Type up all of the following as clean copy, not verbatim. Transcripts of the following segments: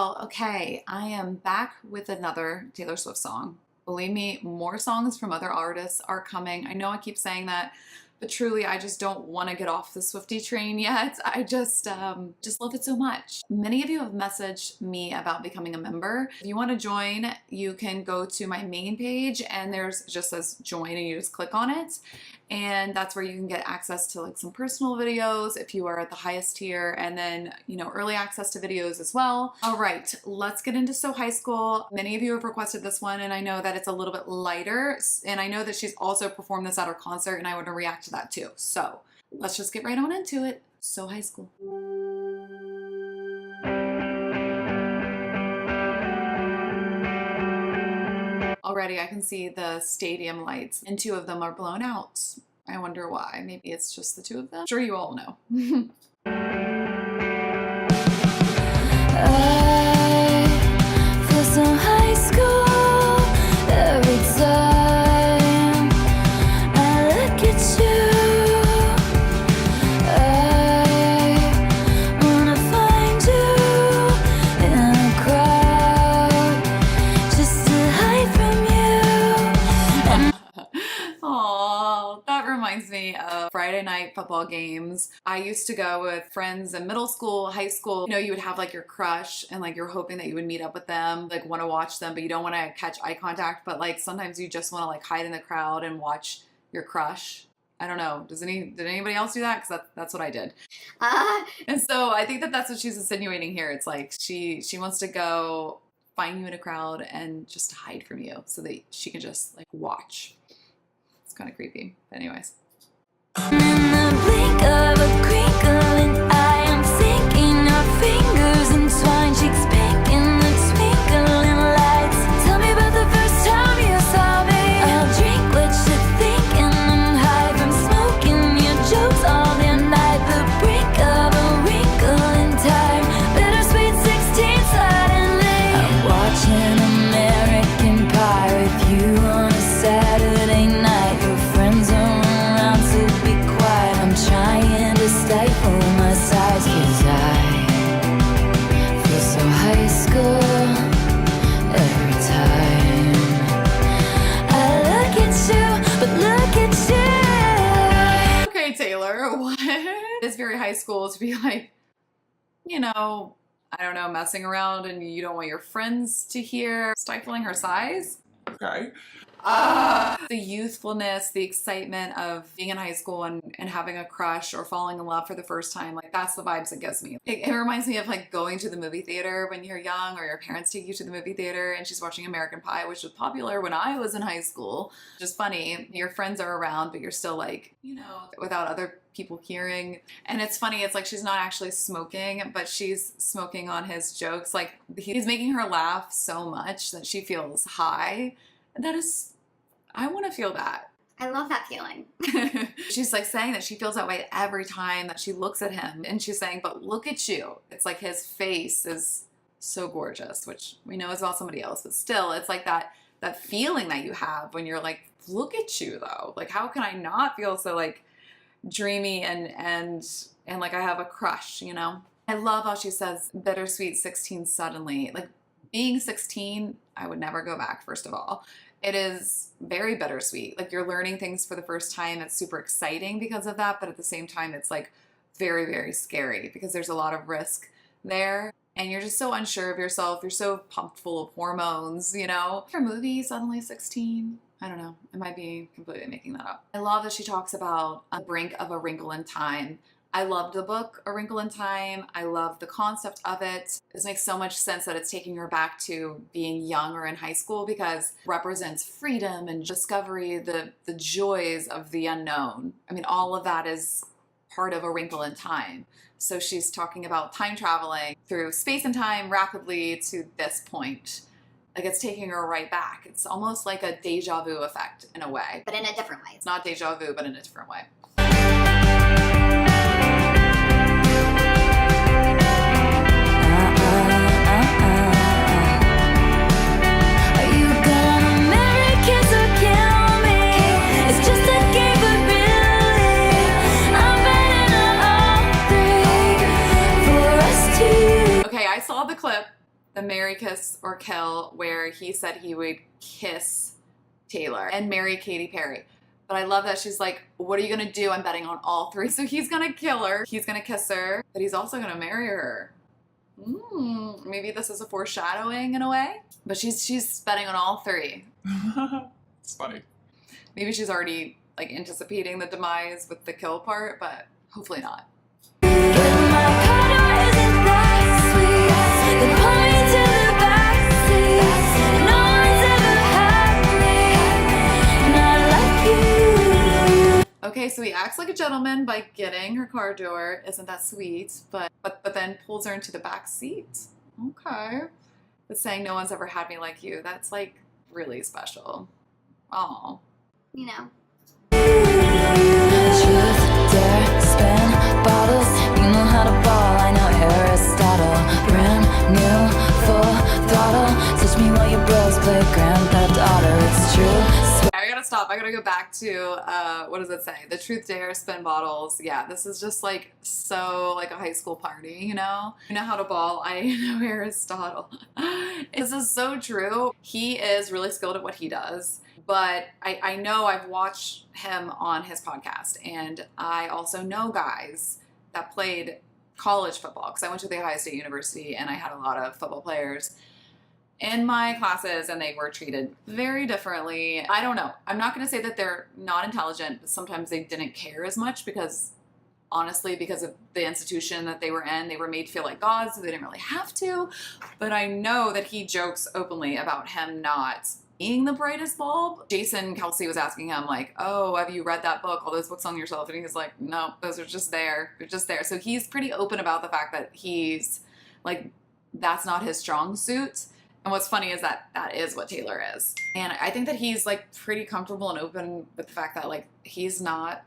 y'all. Okay, I am back with another Taylor Swift song. Believe me, more songs from other artists are coming. I know I keep saying that, but truly I just don't want to get off the Swiftie train yet. I just love it so much. Many of you have messaged me about becoming a member. If you want to join, you can go to my main page and there's just says join and you just click on it. And that's where you can get access to like some personal videos if you are at the highest tier, and then, you know, early access to videos as well. All right, let's get into So High School. Many of you have requested this one, and I know that it's a little bit lighter, and I know that she's also performed this at her concert, and I want to react to that too. So let's just get right on into it. So High School. Already I can see the stadium lights and two of them are blown out. I wonder why. Maybe it's just the two of them. I'm sure you all know. I feel so high school every time I look at you. I wanna find you in a crowd just to hide from you. Oh, that reminds me of Friday night football games. I used to go with friends in middle school, high school. You know, you would have like your crush and like you're hoping that you would meet up with them, like want to watch them, but you don't want to catch eye contact. But like sometimes you just want to like hide in the crowd and watch your crush. I don't know. Did anybody else do that? Because that's what I did. And so I think that that's what she's insinuating here. It's like she wants to go find you in a crowd and just hide from you so that she can just like watch. It's kind of creepy. But anyways. In the blink of a crinkling eye, I'm sinking our fingers entwined, cheeks pink in the twinkling lights. Tell me about the first time you saw me. I'll drink what you're thinking. I'm high from smoking your jokes all the night. The brink of a wrinkle in time, bittersweet 16 suddenly. I'm watching American Pie with you on a Saturday night. Your friends are around to be quiet. I'm trying to stifle my sighs, 'cause I feel so high school every time I look at you, but look at you. Okay, Taylor, what? It's very high school to be like, you know, I don't know, messing around and you don't want your friends to hear, stifling her sighs. Okay. The youthfulness, the excitement of being in high school and having a crush or falling in love for the first time, like that's the vibes it gives me. It reminds me of like going to the movie theater when you're young, or your parents take you to the movie theater and she's watching American Pie, which was popular when I was in high school. Just funny, your friends are around, but you're still like, you know, without other people hearing. And it's funny, it's like she's not actually smoking, but she's smoking on his jokes. Like he's making her laugh so much that she feels high. And that is, I want to feel that. I love that feeling. She's like saying that she feels that way every time that she looks at him. And she's saying, but look at you. It's like his face is so gorgeous, which we know is about somebody else. But still, it's like that feeling that you have when you're like, look at you though. Like, how can I not feel so like dreamy and like I have a crush, you know? I love how she says bittersweet 16 suddenly. Like being 16, I would never go back, first of all. It is very bittersweet. Like you're learning things for the first time. It's super exciting because of that. But at the same time, it's like very, very scary because there's a lot of risk there. And you're just so unsure of yourself. You're so pumped full of hormones, you know? Her movie, suddenly 16. I don't know. I might be completely making that up. I love that she talks about a brink of a wrinkle in time. I loved the book, A Wrinkle in Time. I love the concept of it. This makes so much sense that it's taking her back to being young or in high school because it represents freedom and discovery, the joys of the unknown. I mean, all of that is part of A Wrinkle in Time. So she's talking about time traveling through space and time rapidly to this point. Like it's taking her right back. It's almost like a deja vu effect in a way. But in a different way. It's not deja vu, but in a different way. I saw the clip the Marry, Kiss, or Kill, where he said he would kiss Taylor and marry Katy Perry. But I love that she's like, what are you gonna do? I'm betting on all three. So he's gonna kill her, he's gonna kiss her, but he's also gonna marry her. Maybe this is a foreshadowing in a way, but she's betting on all three. It's funny. Maybe she's already like anticipating the demise with the kill part, but hopefully not. Okay, so he acts like a gentleman by getting her car door. Isn't that sweet? But then pulls her into the back seat. Okay. But saying no one's ever had me like you, that's like really special. Aw. You know. Truth, dare, spin bottles. You know how to ball, I know Aristotle. Brand new, full throttle. Teach me while your bros play Grand Theft Auto. It's true. I gotta stop. I gotta go back to, what does it say? The truth, dare, spin bottles. Yeah, this is just like so like a high school party, you know? You know how to ball. I know Aristotle. This is so true. He is really skilled at what he does. But I know I've watched him on his podcast, and I also know guys that played college football because I went to The Ohio State University and I had a lot of football players in my classes, and they were treated very differently. I don't know. I'm not going to say that they're not intelligent, but sometimes they didn't care as much because, honestly, because of the institution that they were in, they were made to feel like gods, so they didn't really have to. But I know that he jokes openly about him not being the brightest bulb. Jason Kelsey was asking him like, oh, have you read that book, all those books on yourself? And he's like, no, those are just there. They're just there. So he's pretty open about the fact that he's like, that's not his strong suit. And what's funny is that that is what Taylor is. And I think that he's like pretty comfortable and open with the fact that like he's not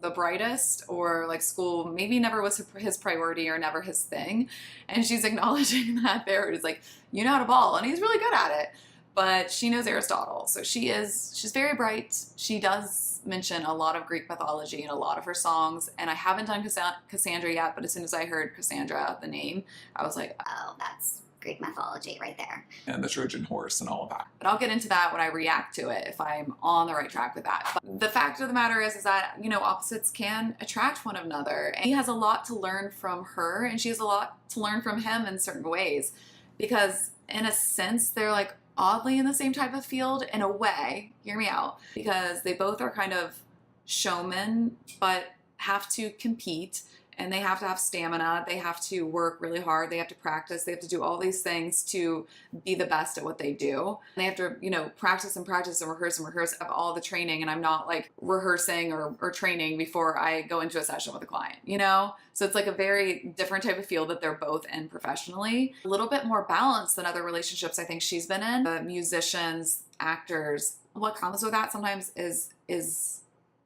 the brightest, or like school maybe never was his priority or never his thing. And she's acknowledging that there. It's like, you know how to ball, and he's really good at it. But she knows Aristotle, so she's very bright. She does mention a lot of Greek mythology in a lot of her songs, and I haven't done Cassandra yet, but as soon as I heard Cassandra, the name, I was like, Oh, that's Greek mythology right there. And the Trojan horse and all of that. but I'll get into that when I react to it, if I'm on the right track with that. But the fact of the matter is that, you know, opposites can attract one another, and he has a lot to learn from her, and she has a lot to learn from him in certain ways, because in a sense, they're like oddly in the same type of field in a way, hear me out, because they both are kind of showmen, but have to compete, and they have to have stamina, they have to work really hard, they have to practice, they have to do all these things to be the best at what they do. And they have to, you know, practice and practice and rehearse of all the training, and I'm not like rehearsing or training before I go into a session with a client, you know? So it's like a very different type of field that they're both in professionally. A little bit more balanced than other relationships I think she's been in. The musicians, actors, what comes with that sometimes is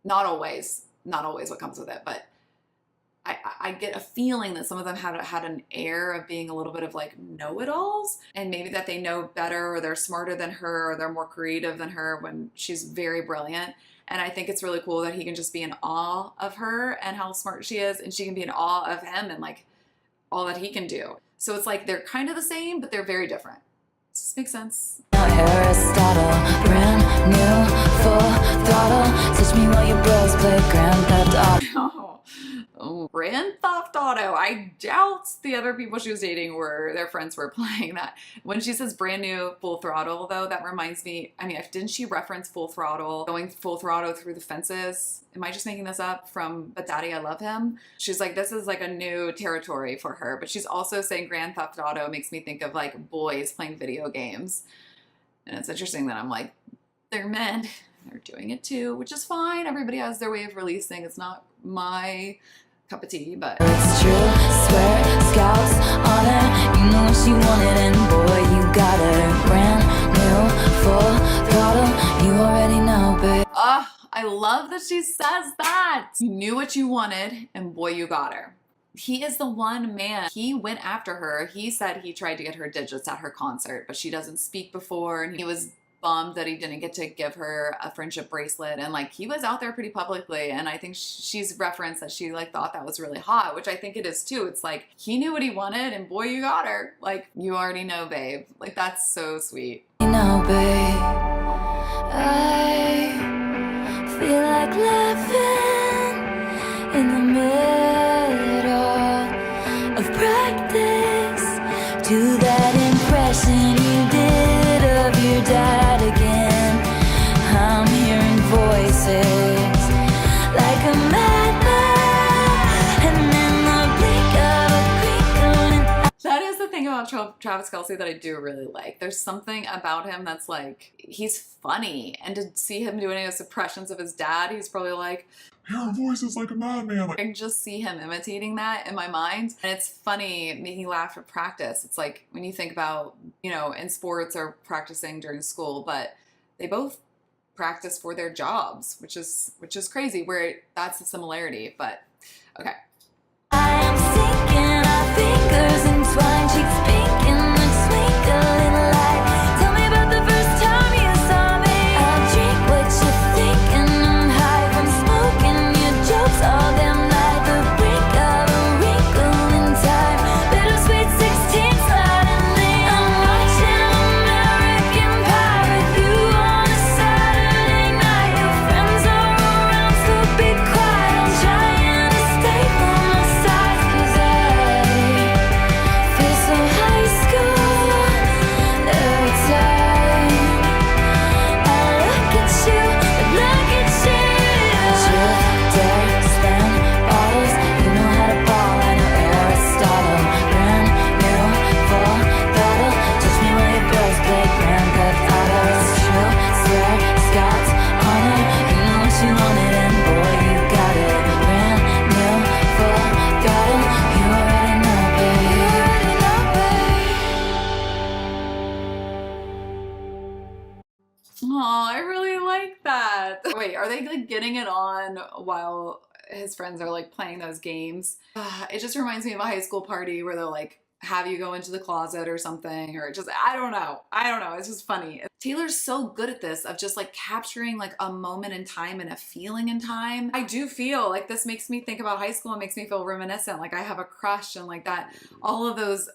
not always what comes with it, but I get a feeling that some of them had an air of being a little bit of like know-it-alls, and maybe that they know better, or they're smarter than her, or they're more creative than her when she's very brilliant. And I think it's really cool that he can just be in awe of her and how smart she is, and she can be in awe of him and like all that he can do. So it's like they're kind of the same, but they're very different. Does this make sense? Aristotle, brand new, full throttle. Teach me while your bros play Grand Theft Auto. Oh, Grand Theft Auto. I doubt the other people she was dating their friends were playing that. When she says brand new full throttle, though, that reminds me, I mean, didn't she reference Full Throttle, going full throttle through the fences? Am I just making this up from But Daddy, I Love Him? She's like, this is like a new territory for her. But she's also saying Grand Theft Auto makes me think of like boys playing video games. And it's interesting that I'm like, they're men. They're doing it too, which is fine. Everybody has their way of releasing. It's not my cup of tea, but It's true, swear, scouts on her. You know what she wanted, and boy, you got her. Brand new, full throttle. You already know, babe. I love that she says that. You knew what you wanted, and boy, you got her. He is the one man. He went after her. He said he tried to get her digits at her concert, but she doesn't speak before, and he was bummed that he didn't get to give her a friendship bracelet, and like he was out there pretty publicly, and I think she's referenced that she like thought that was really hot, which I think it is too. It's like he knew what he wanted, and boy, you got her. Like, you already know, babe. Like, that's so sweet. You know, babe, I feel like laughing in the middle of practice. Do that impression you did of your dad again. I'm hearing voices like a madman, and in the blink of a crinkling That is the thing about Travis Kelce that I do really like. There's something about him that's like, he's funny. And to see him doing his impressions of his dad, he's probably like, Your voice is like a madman. Like, I can just see him imitating that in my mind. And it's funny, making me laugh at practice. It's like when you think about, you know, in sports or practicing during school, but they both practice for their jobs, which is crazy, where that's the similarity. But okay. I am sinking our fingers entwined, cheeks pink in the twinkling light. Tell me about the first time you saw me. I'll drink what you're thinking. I'm high from smoking your jokes all damn night. The brink of a wrinkle in time. Bittersweet 16 sliding me. I'm watching American Pie with you on a Saturday night. Your friends are around, so be quiet. I'm trying to stay on my side, 'cause I feel so high school every time I look at you, look at you. Truth, dare, spin bottles. You know how to ball, I know Aristotle. Brand new, full throttle. Touch me while your bros play Grand Theft Auto. It's true, swear, Scott's honor. You know what you wanted, and boy, you got it. Brand new, full throttle. You already know, babe. You already know, babe. Oh, I really like that. Wait, are they like getting it on while his friends are like playing those games? It just reminds me of a high school party where they'll like have you go into the closet or something, or just, I don't know. It's just funny. Taylor's so good at this, of just like capturing like a moment in time and a feeling in time. I do feel like this makes me think about high school. It makes me feel reminiscent. Like I have a crush and like that, all of those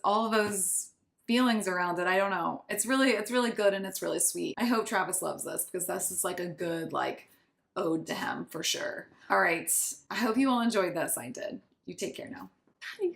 feelings around it. I don't know. It's really good, and it's really sweet. I hope Travis loves this, because this is like a good like ode to him for sure. All right. I hope you all enjoyed this. I did. You take care now. Bye.